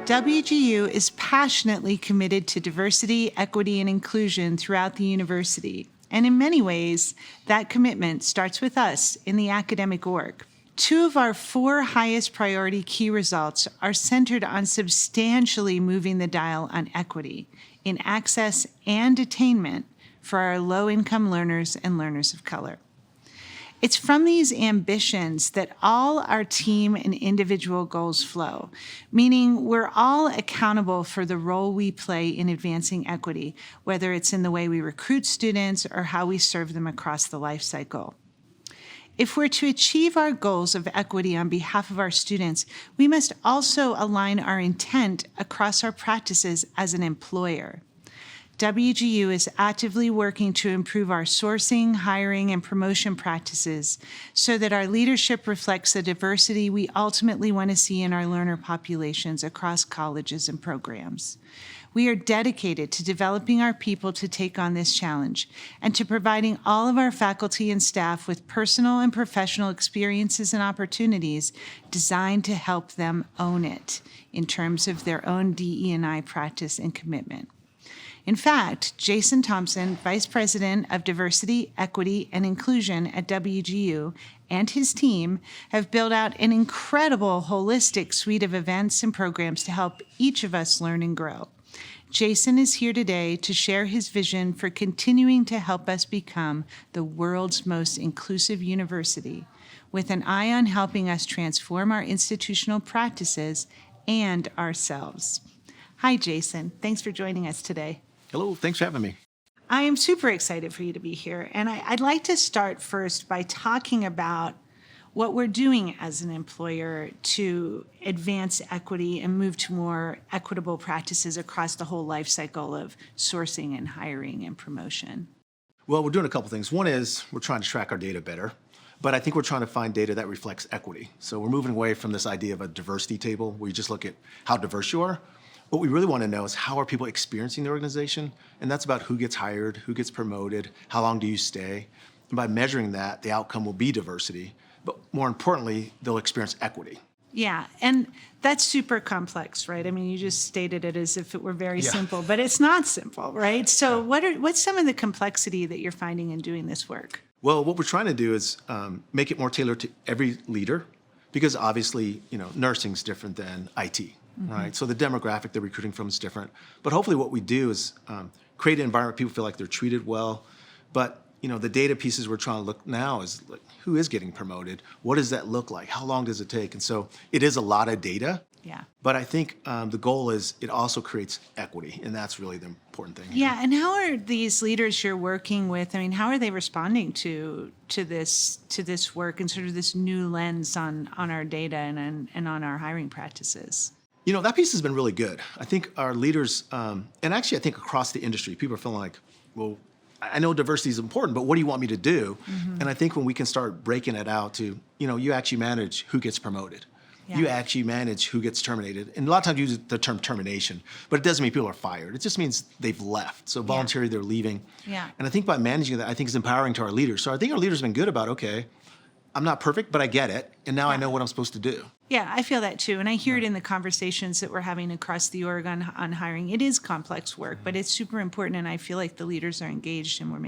WGU is passionately committed to diversity, equity, and inclusion throughout the university. And in many ways, that commitment starts with us in the academic org. 2 of our 4 highest priority key results are centered on substantially moving the dial on equity in access and attainment for our low-income learners and learners of color. It's from these ambitions that all our team and individual goals flow, meaning we're all accountable for the role we play in advancing equity, whether it's in the way we recruit students or how we serve them across the life cycle. If we're to achieve our goals of equity on behalf of our students, we must also align our intent across our practices as an employer. WGU is actively working to improve our sourcing, hiring, and promotion practices so that our leadership reflects the diversity we ultimately want to see in our learner populations across colleges and programs. We are dedicated to developing our people to take on this challenge and to providing all of our faculty and staff with personal and professional experiences and opportunities designed to help them own it in terms of their own DE&I practice and commitment. In fact, Jason Thompson, Vice President of Diversity, Equity, and Inclusion at WGU, and his team have built out an incredible holistic suite of events and programs to help each of us learn and grow. Jason is here today to share his vision for continuing to help us become the world's most inclusive university, with an eye on helping us transform our institutional practices and ourselves. Hi, Jason. Thanks for joining us today. Hello, thanks for having me. I am super excited for you to be here. And I'd like to start first by talking about what we're doing as an employer to advance equity and move to more equitable practices across the whole life cycle of sourcing and hiring and promotion. Well, we're doing a couple things. One is we're trying to track our data better, but I think we're trying to find data that reflects equity. So we're moving away from this idea of a diversity table where you just look at how diverse you are. What we really want to know is how are people experiencing the organization? And that's about who gets hired, who gets promoted, how long do you stay? And by measuring that, the outcome will be diversity. But more importantly, they'll experience equity. Yeah, and that's super complex, right? I mean, you just stated it as if it were very simple, but it's not simple, right? So what's some of the complexity that you're finding in doing this work? Well, what we're trying to do is make it more tailored to every leader, because obviously, nursing's different than IT. Right? So the demographic they're recruiting from is different. But hopefully what we do is create an environment where people feel like they're treated well. But the data pieces we're trying to look now is like, who is getting promoted? What does that look like? How long does it take? And so it is a lot of data. Yeah. But I think the goal is it also creates equity, and that's really the important thing. Yeah, and how are these leaders you're working with? I mean, how are they responding to this work and sort of this new lens on our data and on our hiring practices? That piece has been really good. I think our leaders, and actually I think across the industry, people are feeling like, well, I know diversity is important, but what do you want me to do? And I think when we can start breaking it out to, you actually manage who gets promoted. Yeah. You actually manage who gets terminated. And a lot of times you use the term termination, but it doesn't mean people are fired. It just means they've left. So voluntarily they're leaving. Yeah. And I think by managing that, I think it's empowering to our leaders. So I think our leaders have been good about, okay, I'm not perfect, but I get it. And now I know what I'm supposed to do. Yeah, I feel that too. And I hear it in the conversations that we're having across the org on hiring. It is complex work, but it's super important. And I feel like the leaders are engaged and we're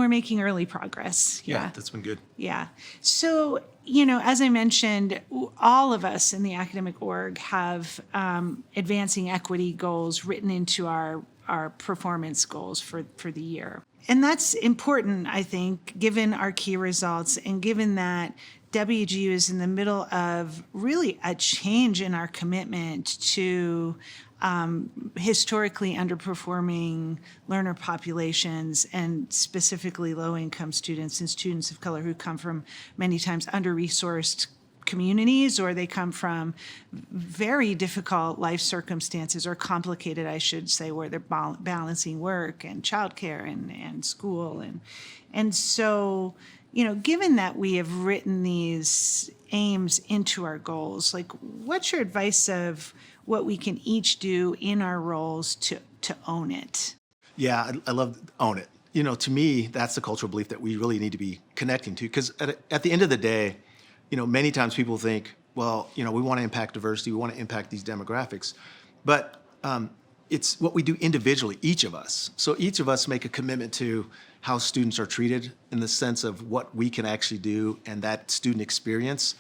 making early progress. Yeah, that's been good. Yeah. So, as I mentioned, all of us in the academic org have advancing equity goals written into our performance goals for the year. And that's important, I think, given our key results and given that WGU is in the middle of really a change in our commitment to historically underperforming learner populations and specifically low-income students and students of color who come from many times under-resourced communities, or they come from very difficult life circumstances, or complicated, I should say, where they're balancing work and childcare and school. And so, given that we have written these aims into our goals, like, what's your advice of what we can each do in our roles to own it? Yeah, I love own it. To me, that's the cultural belief that we really need to be connecting to, because at the end of the day, many times people think well, we want to impact diversity, we want to impact these demographics, but it's what we do individually, each of us. So each of us make a commitment to how students are treated in the sense of what we can actually do, and that student experience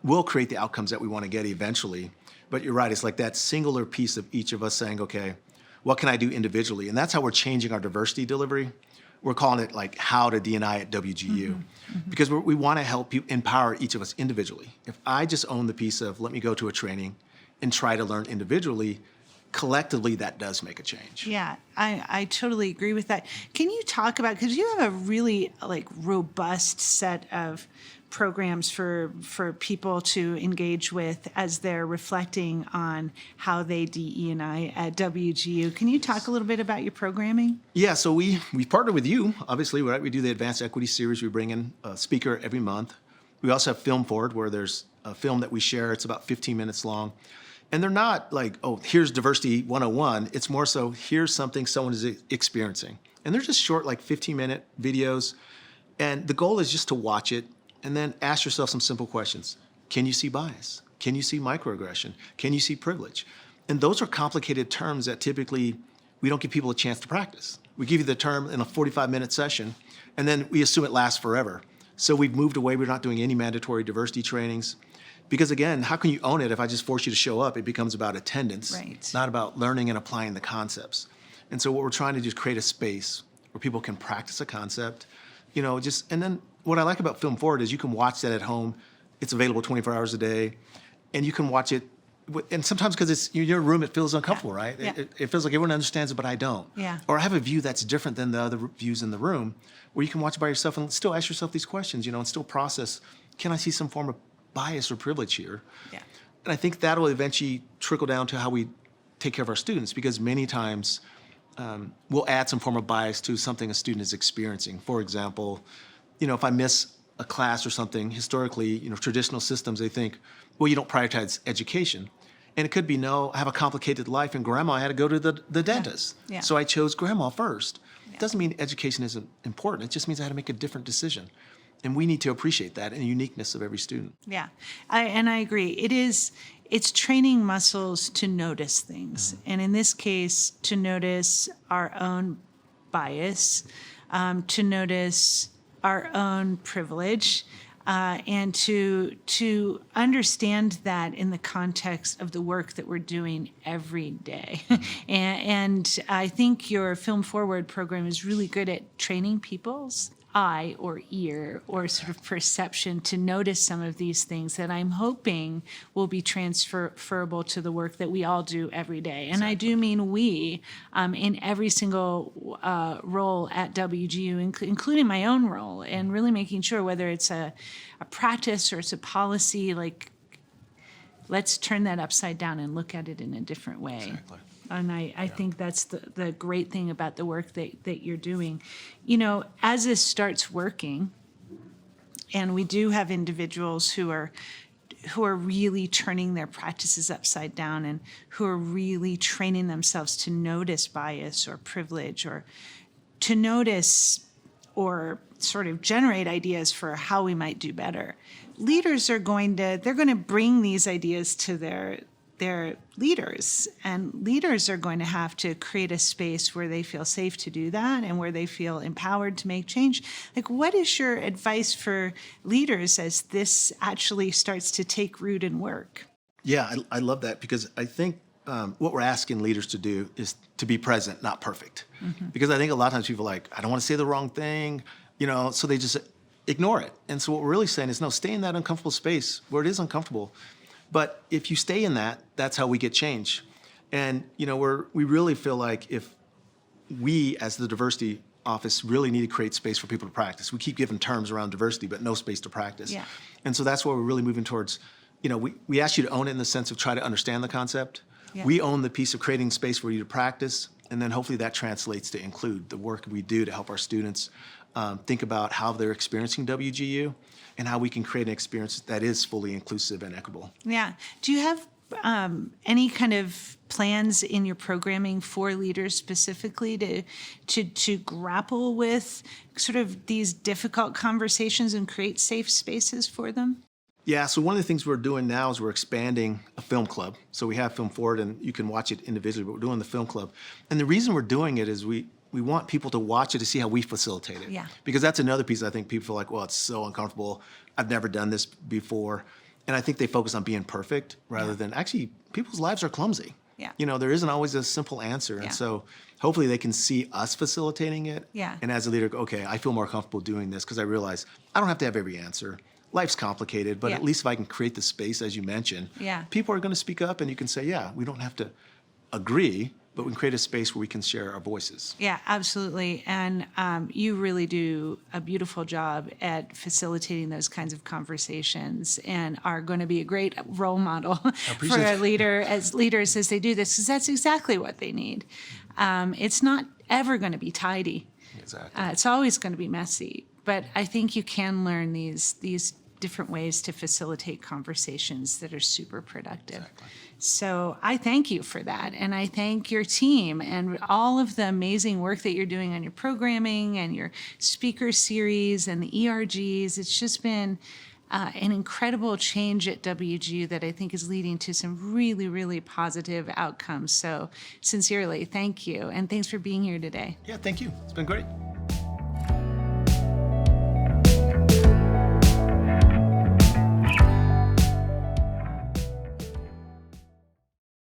will create the outcomes that we want to get eventually. But you're right, it's like that singular piece of each of us saying, okay, what can I do individually? And that's how we're changing our diversity delivery. We're calling it like how to DE&I at WGU, because we want to help you empower each of us individually. If I just own the piece of let me go to a training and try to learn individually, collectively that does make a change. Yeah, I totally agree with that. Can you talk about, because you have a really robust set of programs for people to engage with as they're reflecting on how they DE&I at WGU. Can you talk a little bit about your programming? Yeah, so we partner with you, obviously, right? We do the Advanced Equity Series. We bring in a speaker every month. We also have Film Forward, where there's a film that we share. It's about 15 minutes long. And they're not like, oh, here's Diversity 101. It's more so, here's something someone is experiencing. And they're just short, like 15-minute videos. And the goal is just to watch it and then ask yourself some simple questions. Can you see bias? Can you see microaggression? Can you see privilege? And those are complicated terms that typically we don't give people a chance to practice. We give you the term in a 45-minute session, and then we assume it lasts forever. So we've moved away. We're not doing any mandatory diversity trainings. Because again, how can you own it if I just force you to show up? It becomes about attendance, Right. not about learning and applying the concepts. And so what we're trying to do is create a space where people can practice a concept, and then what I like about Film Forward is you can watch that at home. It's available 24 hours a day, and you can watch it. And sometimes because it's in your room, it feels uncomfortable, right? Yeah. It feels like everyone understands it, but I don't. Yeah. Or I have a view that's different than the other views in the room, where you can watch it by yourself and still ask yourself these questions, and still process, can I see some form of bias or privilege here? Yeah. And I think that will eventually trickle down to how we take care of our students, because many times we'll add some form of bias to something a student is experiencing. For example, if I miss a class or something, historically, traditional systems, they think, well, you don't prioritize education. And it could be, no, I have a complicated life, and grandma, I had to go to the dentist. Yeah. So I chose grandma first. Yeah. It doesn't mean education isn't important. It just means I had to make a different decision. And we need to appreciate that and the uniqueness of every student. Yeah, I agree. It's training muscles to notice things. And in this case, to notice our own bias, to notice our own privilege, and to understand that in the context of the work that we're doing every day. and I think your Film Forward program is really good at training people's eye or ear or sort of perception to notice some of these things that I'm hoping will be transferable to the work that we all do every day. And I do mean we, in every single role at WGU, including my own role, and really making sure whether it's a practice or it's a policy, like, let's turn that upside down and look at it in a different way. Exactly. And I think that's the great thing about the work that you're doing. As this starts working, and we do have individuals who are really turning their practices upside down and who are really training themselves to notice bias or privilege, or to notice or sort of generate ideas for how we might do better. Leaders they're going to bring these ideas to their leaders, and leaders are going to have to create a space where they feel safe to do that and where they feel empowered to make change. Like, what is your advice for leaders as this actually starts to take root and work? Yeah, I love that, because I think what we're asking leaders to do is to be present, not perfect. Because I think a lot of times people are like, I don't want to say the wrong thing, so they just ignore it. And so what we're really saying is, no, stay in that uncomfortable space where it is uncomfortable. But if you stay in that, that's how we get change. And, we really feel like if we, as the diversity office, really need to create space for people to practice. We keep giving terms around diversity, but no space to practice. Yeah. And so that's where we're really moving towards, we ask you to own it in the sense of try to understand the concept. Yeah. We own the piece of creating space for you to practice. And then hopefully that translates to include the work we do to help our students think about how they're experiencing WGU and how we can create an experience that is fully inclusive and equitable. Yeah. Do you have any kind of plans in your programming for leaders specifically to grapple with sort of these difficult conversations and create safe spaces for them? Yeah, so one of the things we're doing now is we're expanding a film club. So we have Film Forward, and you can watch it individually, but we're doing the film club. And the reason we're doing it is we want people to watch it to see how we facilitate it. Yeah. Because that's another piece I think people feel like, well, it's so uncomfortable. I've never done this before. And I think they focus on being perfect rather than actually people's lives are clumsy. Yeah. There isn't always a simple answer. Yeah. And so hopefully they can see us facilitating it. Yeah. And as a leader, go, okay, I feel more comfortable doing this because I realize I don't have to have every answer. Life's complicated, but Yeah. at least if I can create the space, as you mentioned, Yeah. people are going to speak up and you can say, yeah, we don't have to agree, but we can create a space where we can share our voices. Yeah, absolutely. And you really do a beautiful job at facilitating those kinds of conversations and are going to be a great role model for a leader as leaders as they do this, because that's exactly what they need. It's not ever going to be tidy. Exactly. It's always going to be messy. But I think you can learn these different ways to facilitate conversations that are super productive. Exactly. So I thank you for that. And I thank your team and all of the amazing work that you're doing on your programming and your speaker series and the ERGs. It's just been an incredible change at WGU that I think is leading to some really, really positive outcomes. So sincerely, thank you. And thanks for being here today. Yeah, thank you. It's been great.